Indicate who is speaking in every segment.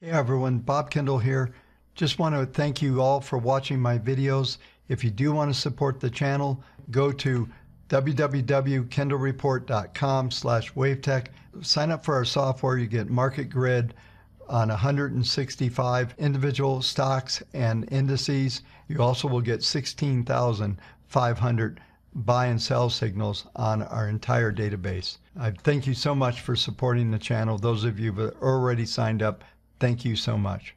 Speaker 1: Hey everyone, Bob Kendall here. Just want to thank you all for watching my videos. If you do want to support the channel, go to www.kendallreport.com/wavetech. Sign up for our software. You get market grid on 165 individual stocks and indices. You also will get 16,500 buy and sell signals on our entire database. I thank you so much for supporting the channel. Those of you who have already signed up, thank you so much.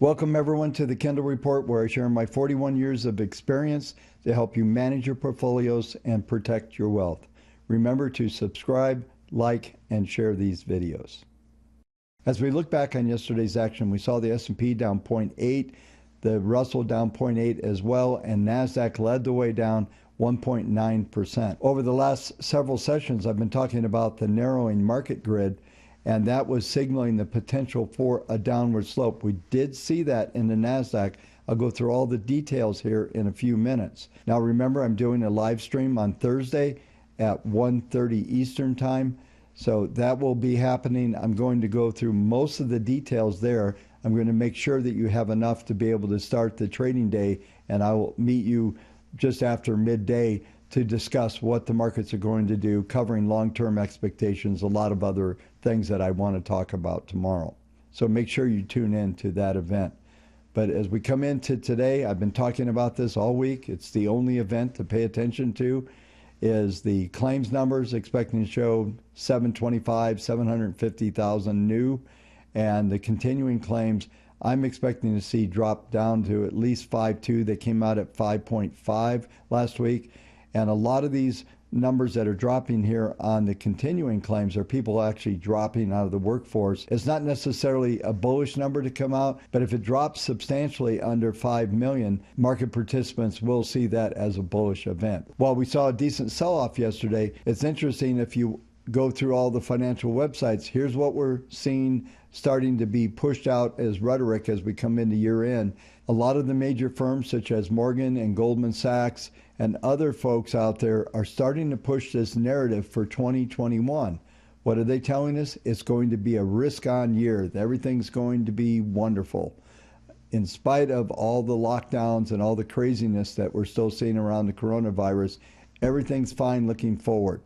Speaker 1: Welcome everyone to the Kendall Report, where I share my 41 years of experience to help you manage your portfolios and protect your wealth. Remember to subscribe, like, and share these videos. As we look back on yesterday's action, we saw the S&P down 0.8, the Russell down 0.8 as well, and NASDAQ led the way down 1.9%. Over the last several sessions, I've been talking about the narrowing market grid, and that was signaling the potential for a downward slope. We did see that in the NASDAQ. I'll go through all the details here in a few minutes. Now remember, I'm doing a live stream on Thursday at 1:30 Eastern Time. So that will be happening. I'm going to go through most of the details there. I'm going to make sure that you have enough to be able to start the trading day, and I will meet you just after midday to discuss what the markets are going to do, covering long-term expectations, a lot of other things that I want to talk about tomorrow. So make sure you tune in to that event. But as we come into today, I've been talking about this all week. It's the only event to pay attention to, is the claims numbers expecting to show 750,000 new, and the continuing claims I'm expecting to see drop down to at least 5.2. They came out at 5.5 last week. And a lot of these numbers that are dropping here on the continuing claims are people actually dropping out of the workforce. It's not necessarily a bullish number to come out, but if it drops substantially under 5 million, market participants will see that as a bullish event. While we saw a decent sell-off yesterday, it's interesting if you go through all the financial websites, here's what we're seeing starting to be pushed out as rhetoric as we come into year end. A lot of the major firms such as Morgan and Goldman Sachs and other folks out there are starting to push this narrative for 2021. What are they telling us? It's going to be a risk-on year. Everything's going to be wonderful. In spite of all the lockdowns and all the craziness that we're still seeing around the coronavirus, everything's fine looking forward.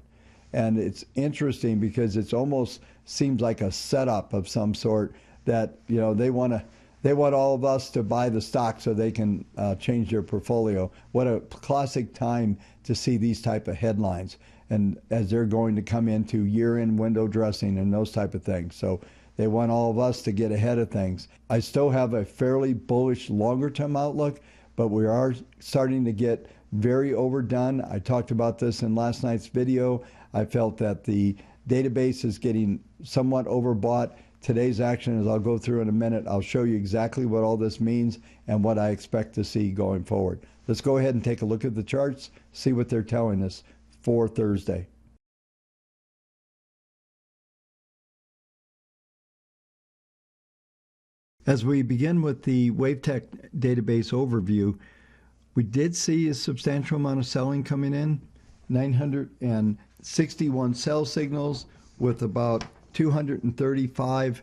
Speaker 1: And it's interesting because it's almost seems like a setup of some sort that, you know, they want all of us to buy the stock so they can change their portfolio. What a classic time to see these type of headlines, and as they're going to come into year-end window dressing and those type of things. So they want all of us to get ahead of things. I still have a fairly bullish longer-term outlook, but we are starting to get very overdone. I talked about this in last night's video. I felt that the database is getting somewhat overbought. Today's action, as I'll go through in a minute, I'll show you exactly what all this means and what I expect to see going forward. Let's go ahead and take a look at the charts, see what they're telling us for Thursday. As we begin with the WaveTech Database overview, we did see a substantial amount of selling coming in, 961 sell signals with about 235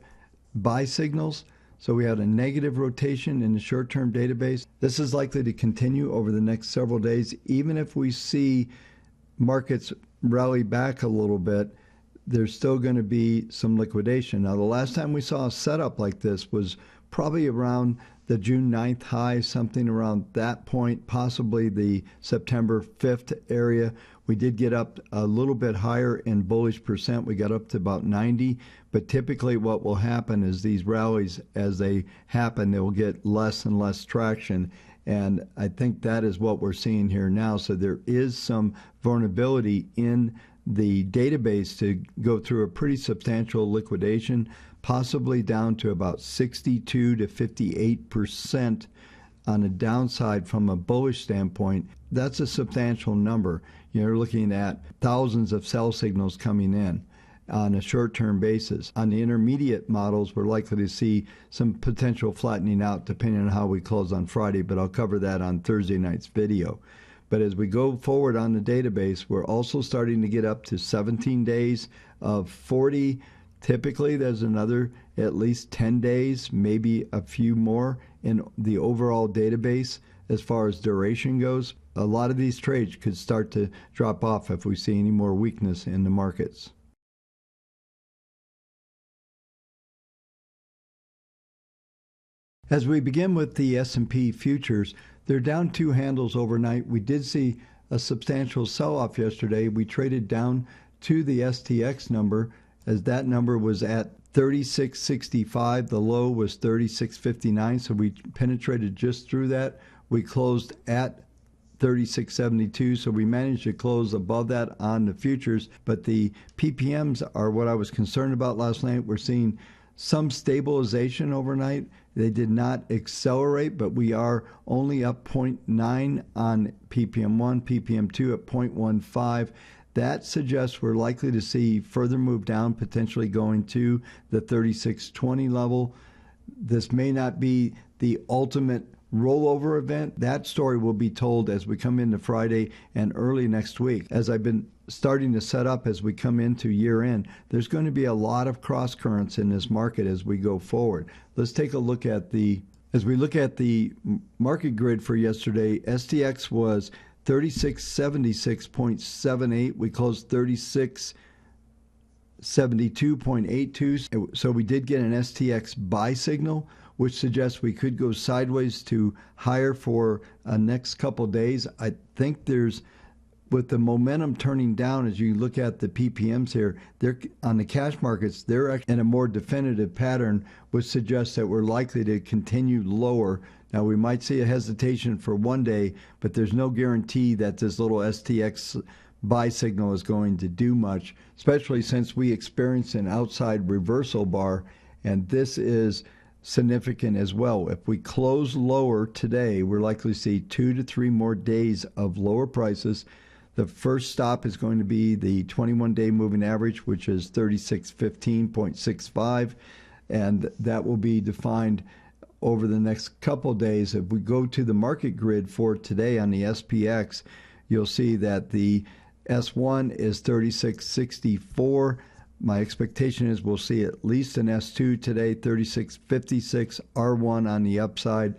Speaker 1: buy signals. So we had a negative rotation in the short-term database. This is likely to continue over the next several days. Even if we see markets rally back a little bit, there's still going to be some liquidation. Now, the last time we saw a setup like this was probably around the June 9th high, something around that point, possibly the September 5th area. We did get up a little bit higher in bullish percent. We got up to about 90, but typically what will happen is these rallies, as they happen, they will get less and less traction. And I think that is what we're seeing here now. So there is some vulnerability in the database to go through a pretty substantial liquidation, possibly down to about 62 to 58% on the downside from a bullish standpoint. That's a substantial number. You're looking at thousands of sell signals coming in on a short-term basis. On the intermediate models, we're likely to see some potential flattening out depending on how we close on Friday, but I'll cover that on Thursday night's video. But as we go forward on the database, we're also starting to get up to 17 days of 40 Typically, there's another at least 10 days, maybe a few more in the overall database as far as duration goes. A lot of these trades could start to drop off if we see any more weakness in the markets. As we begin with the S&P futures, they're down 2 handles overnight. We did see a substantial sell-off yesterday. We traded down to the STX number, as that number was at 36.65. The low was 36.59, so we penetrated just through that. We closed at 36.72, so we managed to close above that on the futures, but the PPMs are what I was concerned about last night. We're seeing some stabilization overnight. They did not accelerate, but we are only up 0.9 on PPM1, PPM2 at 0.15. That suggests we're likely to see further move down, potentially going to the 36.20 level. This may not be the ultimate rollover event. That story will be told as we come into Friday and early next week. As I've been starting to set up as we come into year end, there's going to be a lot of cross currents in this market as we go forward. Let's take a look at as we look at the market grid for yesterday. STX was 3676.78. We closed 3672.82. So we did get an STX buy signal, which suggests we could go sideways to higher for next couple days. I think with the momentum turning down, as you look at the PPMs here, they're on the cash markets, they're in a more definitive pattern, which suggests that we're likely to continue lower. Now, we might see a hesitation for one day, but there's no guarantee that this little STX buy signal is going to do much, especially since we experienced an outside reversal bar, and this is significant as well. If we close lower today, we're likely to see 2 to 3 more days of lower prices. The first stop is going to be the 21-day moving average, which is 3615.65, and that will be defined over the next couple days. If we go to the market grid for today on the SPX, you'll see that the S1 is 3664. My expectation is we'll see at least an S2 today, 3656, R1 on the upside.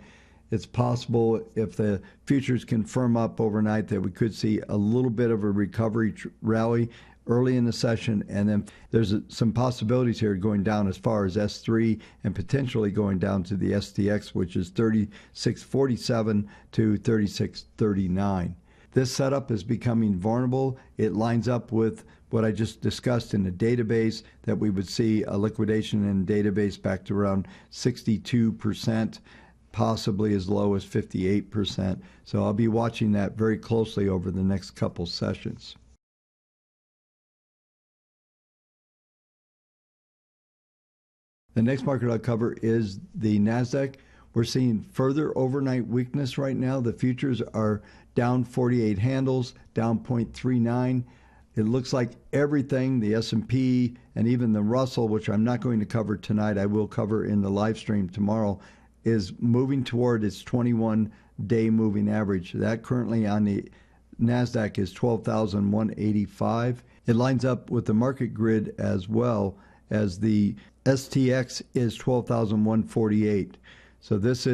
Speaker 1: It's possible if the futures can firm up overnight that we could see a little bit of a recovery rally early in the session, and then there's some possibilities here going down as far as S3 and potentially going down to the STX, which is 3647 to 3639. This setup is becoming vulnerable. It lines up with what I just discussed in the database, that we would see a liquidation in database back to around 62%, possibly as low as 58%. So I'll be watching that very closely over the next couple sessions. The next market I'll cover is the NASDAQ. We're seeing further overnight weakness right now. The futures are down 48 handles, down 0.39. It looks like everything, the S&P and even the Russell, which I'm not going to cover tonight, I will cover in the live stream tomorrow, is moving toward its 21-day moving average. That currently on the NASDAQ is 12,185. It lines up with the market grid as well, as the STX is 12,148. So this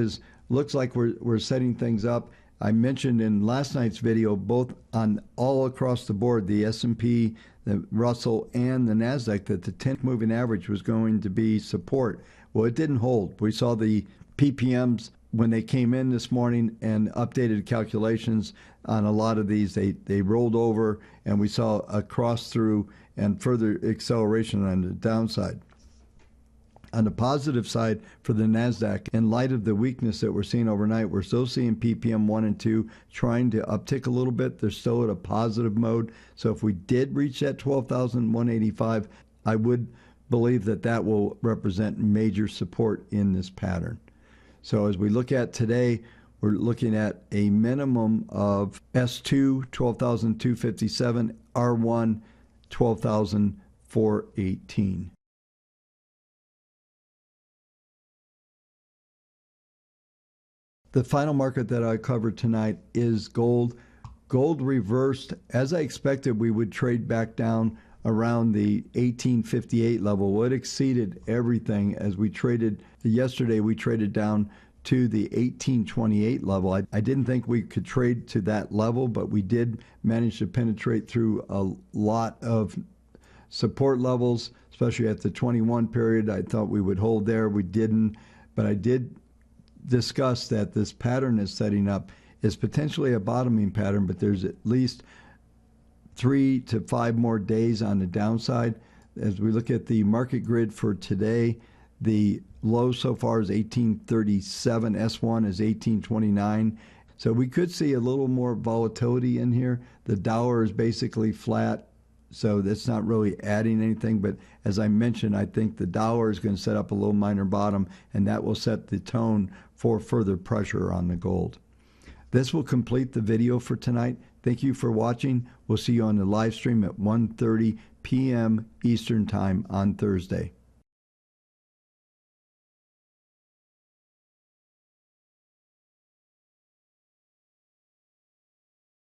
Speaker 1: looks like we're setting things up. I mentioned in last night's video, both on all across the board, the S&P, the Russell, and the NASDAQ, that the 10th moving average was going to be support. Well, it didn't hold. We saw the PPMs when they came in this morning and updated calculations on a lot of these. They rolled over, and we saw a cross through and further acceleration on the downside. On the positive side for the NASDAQ, in light of the weakness that we're seeing overnight, we're still seeing PPM 1 and 2 trying to uptick a little bit. They're still at a positive mode. So if we did reach that 12,185, I would believe that will represent major support in this pattern. So as we look at today, we're looking at a minimum of S2, 12,257, R1, 12,418. The final market that I covered tonight is gold. Gold reversed. As I expected, we would trade back down around the 1858 level. Well, it exceeded everything as we traded. Yesterday, we traded down to the 1828 level. I didn't think we could trade to that level, but we did manage to penetrate through a lot of support levels, especially at the 21 period. I thought we would hold there. We didn't, but I did discuss that this pattern is setting up is potentially a bottoming pattern, but there's at least 3 to 5 more days on the downside. As we look at the market grid for today, the low so far is 1837, S1 is 1829. So we could see a little more volatility in here. The Dow is basically flat, so that's not really adding anything. But as I mentioned, I think the Dow is going to set up a little minor bottom, and that will set the tone for further pressure on the gold. This will complete the video for tonight. Thank you for watching. We'll see you on the live stream at 1:30 p.m. Eastern Time on Thursday.